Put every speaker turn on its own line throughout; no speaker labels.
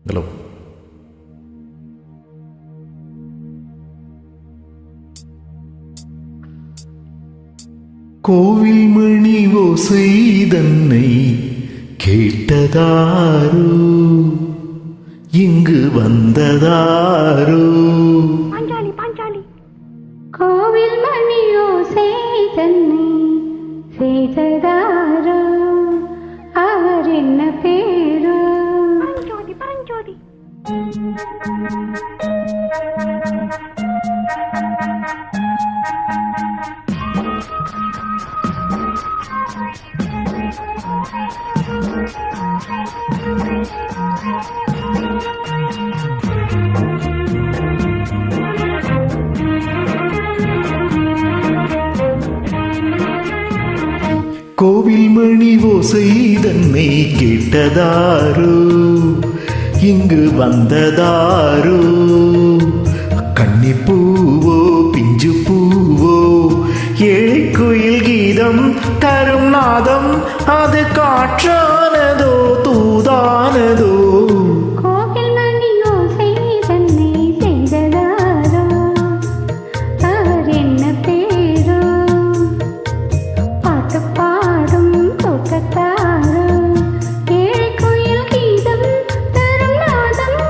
Hello. கோவில் மணி ஓசை தன்னை கேட்டதாரோ, இங்கு வந்ததாரோ.
கோவில் மணி ஓசை தன்னை செய்ததாரோ, அவர் என்ன பேரோ? பரஞ்சோதி.
கோவில் மணி ஓசை தன்னை கேட்டதாரோ, இங்கு வந்ததாரோ. கன்னிப்பூவோ பிஞ்சு பூவோ, ஏழை குயில் கீதம் தரும் நாதம், அது காற்றானதோ தூதானதோ.
கோவில் மணி ஓசை தன்னை செய்ததாரோ, அவர் என்ன பேரோ? பாட்டு பாடும் தோட்டத்தாரோ, ஏழை குயில் கீதம் தரும் நாதம்,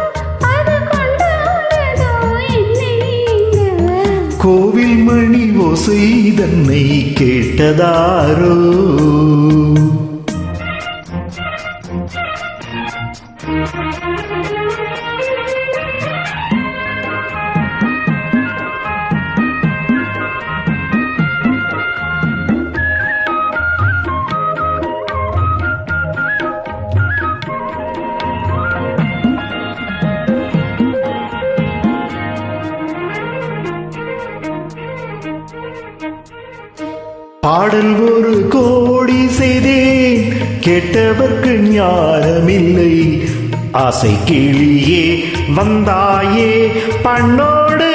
அது கொண்டாடுதோ என்னை நீங்க.
கோவில் மணி ஓசை தன்னை கேட்டதாரோ. பாடல் ஒரு கோடி செய்தேன், கேட்டவர்க்கு ஞானமில்லை. ஆசை கிளியே வந்தாயே பண்ணோடு,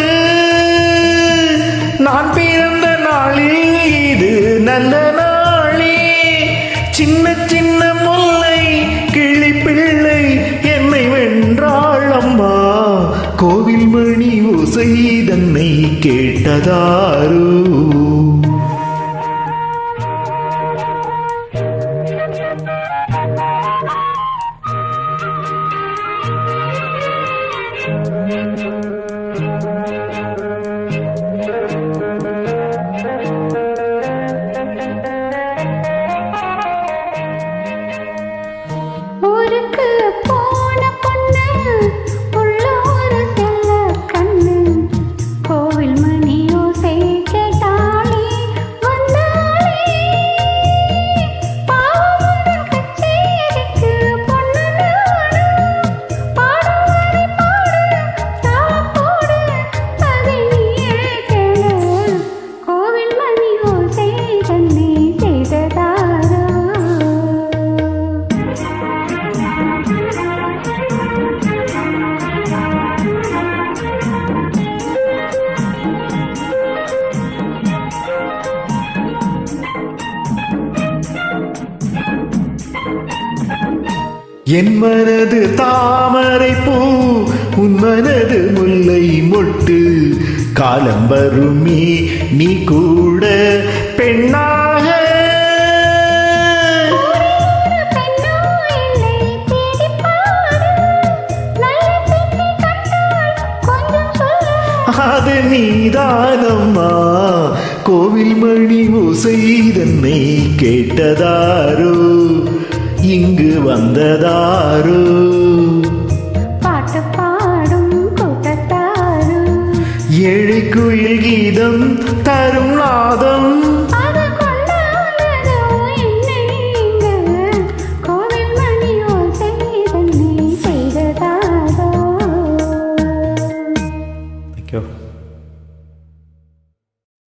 நான் பிறந்த நாளில் இது நல்ல நாளே. சின்ன சின்ன முல்லை கிளி பிள்ளை என்னை வென்றாள் அம்மா. கோவில் மணி ஓசை தன்னை கேட்டதாரோ.
ஊருக்கு போன பொண்ணு உள்ளூர் செல்ல கண்ணு, கோவில் மணி ஓசை கேட்டாளே வந்தாளே. பாவமுடன் கச்சேரிக்கு பொண்ணு நானும், பாடுவாரை பாடு தாளத்தோடு, அதை நீயே கேளு. கோவில் மணி ஓசை தன்னை செய்ததாரோ.
என் மனது தாமரை பூ, உன் மனது முல்லை மொட்டு. காலம் வருமே நீ கூட பெண்ணாக. அது நீதானம்மா. கோவில் மணி ஓசை தன்னை கேட்டதாரோ, இங்கு வந்ததாரோ.
பாட்டு பாடும் கூட்டத்தாரோ,
ஏழை குயில் கீதம் தரும் நாதம்,